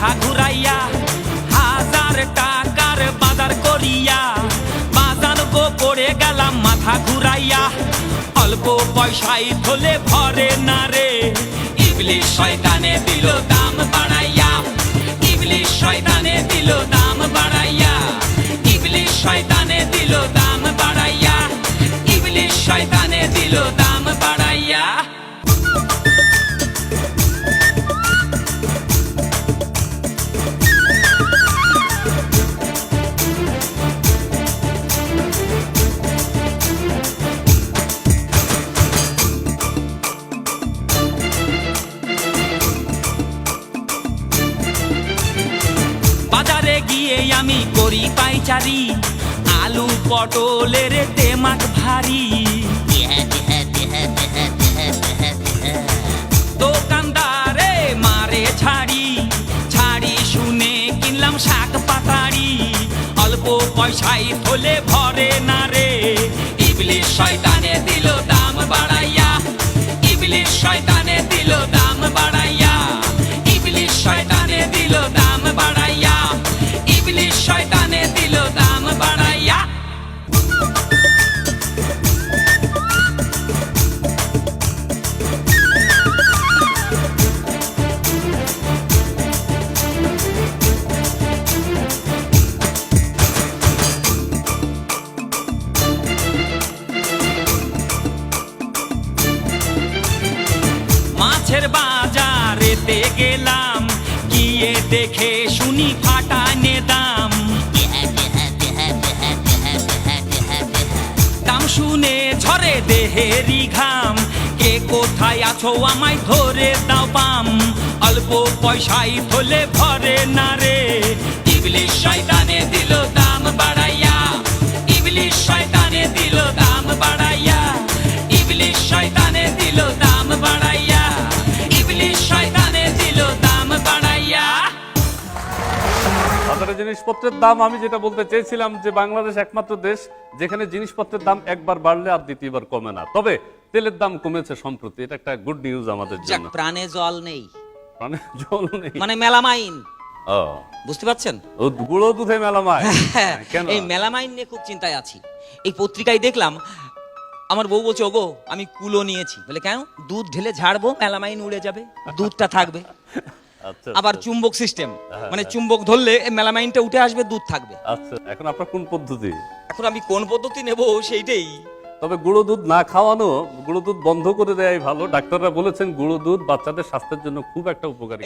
মাথা ঘুরাইয়া, হাজার টাকার বাজার করিয়া বাজার গো করে গেলাম মাথা ঘুরাইয়া। অল্প পয়সায় ধলে ভরে না রে, ইবলিশ শয়তানে দিল দাম বাড়াইয়া, ইবলিশ শয়তানে দিল দাম বাড়াইয়া, ইবলিশ শয়তানে দিল দাম বাড়াইয়া, ইবলিশ শয়তানে দিল দাম বাড়াইয়া। বাজারে গিয়ে আমি করি পাইচারি, আলু পটলের তেমাক ভারী। দোকানদারে মারে ছাড়ি, ছাড়ি শুনে কিনলাম শাক পাতাড়ি। অল্প পয়সায় হলে ভরে না রে, ইবলিশ শয়তানে দিল দাম বাড়াইয়া, ইবলিশ শয়তানে দিল দাম বাড়াইয়া, ইবলিশ শয়তানে দিল দাম বাড়াইয়া, ইবলিশ শয়তানে দিল দাম বাড়াইয়া। মাছের বাজারেতে গেলাম, গিয়ে দেখে শুনি ফাটানে দাম। দাম শুনে ঝরে দেহেরি ঘাম, কে কোথায় আছো আমায় ধরে দাও পাম। অল্প পয়সায় ধলে ভরে না রে, ইবলিশ শয়তানে দিল দাম বাড়াইয়া, ইবলিশ শয়তানে দিল দাম বাড়াইয়া, ইবলিশ শয়তানে দিল দাম বাড়াইয়া, ইবলিশ শয়তানে দিল দাম বাড়াইয়া। বাজারে জিনিসপত্রের দাম, আমি যেটা বলতে চেয়েছিলাম যে বাংলাদেশ একমাত্র দেশ যেখানে জিনিসপত্রের দাম একবার বাড়লে আর দ্বিতীয়বার কমে না। তবে তেলের দাম কমেছে সম্প্রতি, এটা একটা গুড নিউজ আমাদের জন্য। প্রাণে জল নেই, প্রাণে জল নেই মানে মেলামাইন, ও বুঝতে পারছেন? গুঁড়ো দুধে মেলামাইন। কেন? এই মেলামাইন নিয়ে খুব চিন্তায় আছি। এই পত্রিকায় দেখলাম আমার বউ বলছে, ওগো আমি কুলো নিয়েছি। বলে কেন? দুধ ঢেলে ঝাড়বো, মেলামাইন উড়ে যাবে, দুধটা থাকবে। আচ্ছা, আবার আচ্ছা। চুম্বক সিস্টেম, মানে চুম্বক ধরলে মেলামাইনটা উঠে আসবে, দুধ থাকবে। আচ্ছা, এখন আপনার কোন পদ্ধতি? এখন আমি কোন পদ্ধতি নেব সেইটাই। তবে গুঁড়ো দুধ না খাওয়ানো, গুঁড়ো দুধ বন্ধ করে দেয়াই ভালো। ডাক্তাররা বলেছেন গুঁড়ো দুধ বাচ্চাদের স্বাস্থ্যের জন্য খুব একটা উপকারী।